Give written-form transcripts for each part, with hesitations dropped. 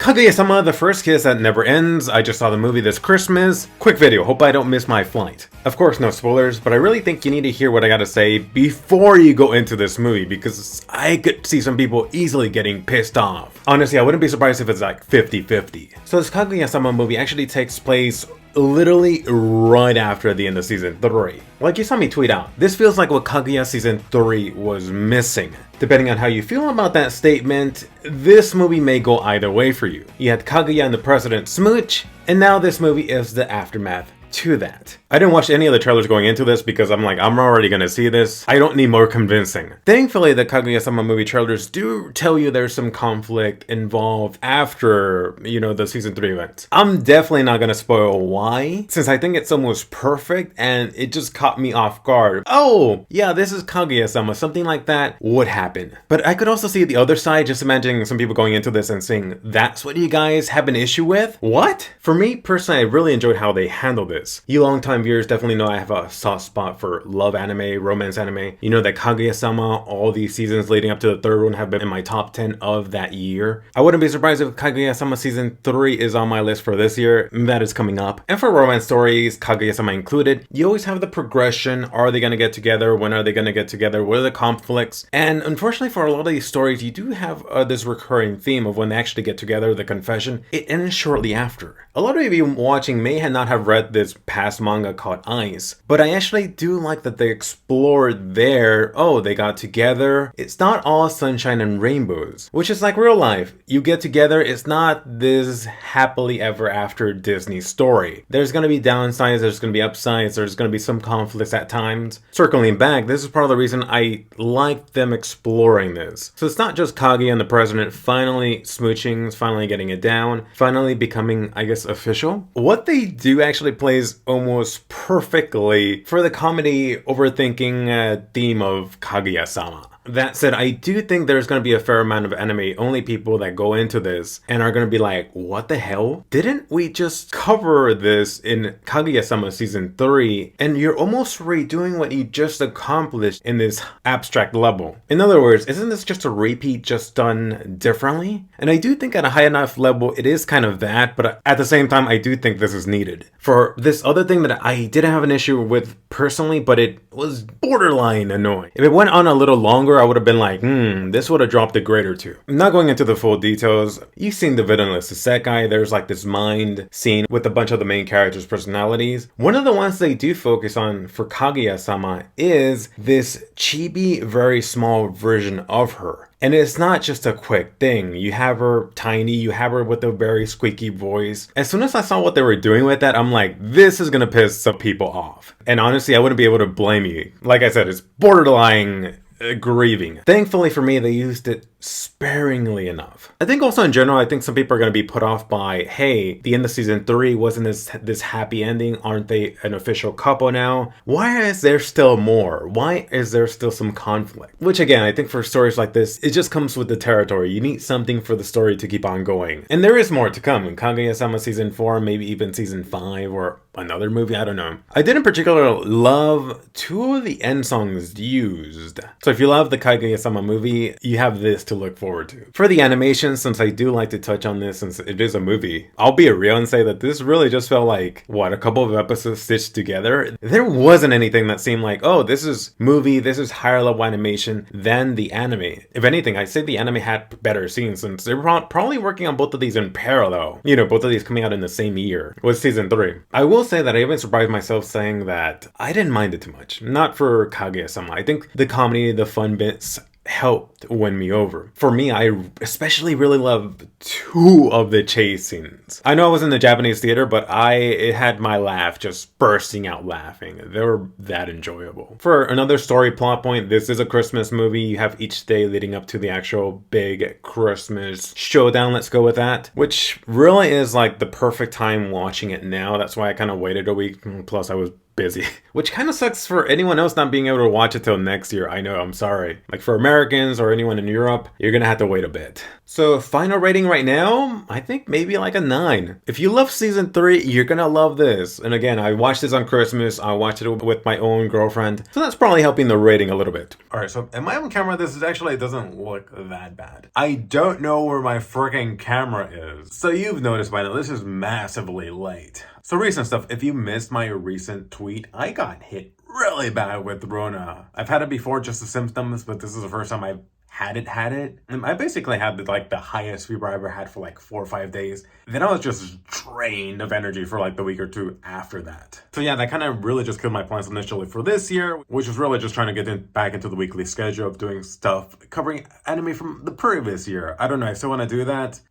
Kaguya-sama, the first kiss that never ends. I just saw the movie this Christmas. Quick video, hope I don't miss my flight. Of course, no spoilers, but I really think you need to hear what I gotta say before you go into this movie, because I could see some people easily getting pissed off. Honestly, I wouldn't be surprised if it's like 50-50. So this Kaguya-sama movie actually takes place literally right after the end of season 3. Like you saw me tweet out, this feels like what Kaguya season 3 was missing. Depending on how you feel about that statement, this movie may go either way for you. You had Kaguya and the president smooch, and now this movie is the aftermath to that. I didn't watch any of the trailers going into this because I'm like, I'm already gonna see this. I don't need more convincing. Thankfully, the Kaguya-sama movie trailers do tell you there's some conflict involved after, the season 3 events. I'm definitely not gonna spoil why, since I think it's almost perfect and it just caught me off guard. Oh, yeah, this is Kaguya-sama, something like that would happen. But I could also see the other side, just imagining some people going into this and saying, that's what you guys have an issue with? What? For me, personally, I really enjoyed how they handled this. You longtime viewers definitely know I have a soft spot for love anime, romance anime. You know that Kaguya-sama, all these seasons leading up to the third one have been in my top 10 of that year. I wouldn't be surprised if Kaguya-sama season 3 is on my list for this year. That is coming up. And for romance stories, Kaguya-sama included, you always have the progression. Are they going to get together? When are they going to get together? What are the conflicts? And unfortunately for a lot of these stories, you do have this recurring theme of when they actually get together, the confession. It ends shortly after. A lot of you watching may not have read this past manga called Ice, but I actually do like that they explored there. Oh, they got together. It's not all sunshine and rainbows, which is like real life. You get together, it's not this happily ever after Disney story. There's gonna be downsides, there's gonna be upsides, there's gonna be some conflicts at times. Circling back, this is part of the reason I like them exploring this. So it's not just Kaguya and the president finally smooching, finally getting it down, finally becoming, I guess, official. What they do actually plays almost perfectly for the comedy overthinking theme of Kaguya-sama. That said, I do think there's going to be a fair amount of anime-only people that go into this and are going to be like, what the hell? Didn't we just cover this in Kaguya-sama season 3? And you're almost redoing what you just accomplished in this abstract level. In other words, isn't this just a repeat just done differently? And I do think at a high enough level, it is kind of that, but at the same time, I do think this is needed. For this other thing that I didn't have an issue with personally, but it was borderline annoying. If it went on a little longer, I would have been like, this would have dropped a grade or two. I'm not going into the full details. You've seen the villainous Isekai. There's like this mind scene with a bunch of the main characters' personalities. One of the ones they do focus on for Kaguya-sama is this chibi, very small version of her. And it's not just a quick thing. You have her tiny, you have her with a very squeaky voice. As soon as I saw what they were doing with that, I'm like, this is gonna piss some people off. And honestly, I wouldn't be able to blame you. Like I said, it's borderline grieving. Thankfully for me, they used it sparingly enough. I think also in general, I think some people are going to be put off by, hey, the end of season 3 wasn't this happy ending. Aren't they an official couple now? Why is there still more? Why is there still some conflict? Which again, I think for stories like this, it just comes with the territory. You need something for the story to keep on going. And there is more to come in Kaguya-sama season 4, maybe even season 5 or another movie, I don't know. I did in particular love 2 of the end songs used. So if you love the Kaguya-sama movie, you have this to look forward to. For the animation, since I do like to touch on this since it is a movie, I'll be real and say that this really just felt like, a couple of episodes stitched together. There wasn't anything that seemed like, oh, this is movie, this is higher level animation than the anime. If anything, I'd say the anime had better scenes since they were probably working on both of these in parallel. Both of these coming out in the same year with season 3. I will say that I even surprised myself saying that I didn't mind it too much. Not for Kaguya-sama. I think the comedy, the fun bits helped win me over. For me, I especially really love 2 of the chase scenes. I know I was in the Japanese theater, but it had my laugh just bursting out laughing. They were that enjoyable. For another story plot point, this is a Christmas movie. You have each day leading up to the actual big Christmas showdown. Let's go with that. Which really is like the perfect time watching it now. That's why I kind of waited a week. Plus I was busy, which kind of sucks for anyone else not being able to watch it till next year. I know, I'm sorry. Like for Americans or anyone in Europe, you're gonna have to wait a bit. So, final rating right now, I think maybe like a 9. If you love season 3, you're gonna love this. And again, I watched this on Christmas, I watched it with my own girlfriend, so that's probably helping the rating a little bit. Alright, so in my own camera, this is actually, it doesn't look that bad. I don't know where my freaking camera is. So you've noticed by now, this is massively late. So recent stuff, if you missed my recent tweet, I got hit really bad with Rona. I've had it before, just the symptoms, but this is the first time I've had it. And I basically had the highest fever I ever had for like 4 or 5 days. Then I was just drained of energy for like the week or two after that. So yeah, that kind of really just killed my plans initially for this year, which was really just trying to get back into the weekly schedule of doing stuff, covering anime from the previous year. I don't know, I still want to do that.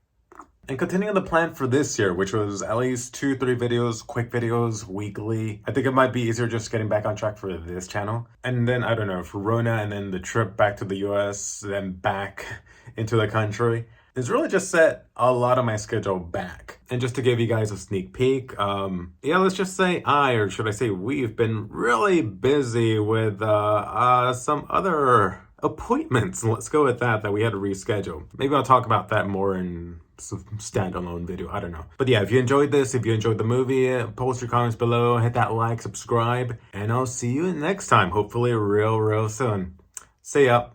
And continuing the plan for this year, which was at least 2-3 videos, quick videos, weekly. I think it might be easier just getting back on track for this channel. And then, I don't know, for Rona and then the trip back to the US, then back into the country. It's really just set a lot of my schedule back. And just to give you guys a sneak peek, yeah, let's just say or should I say we've been really busy with some other appointments. Let's go with that we had to reschedule. Maybe I'll talk about that more in some standalone video, I don't know. But yeah, if you enjoyed this, if you enjoyed the movie, post your comments below, hit that like, subscribe, and I'll see you next time, hopefully real soon. See ya.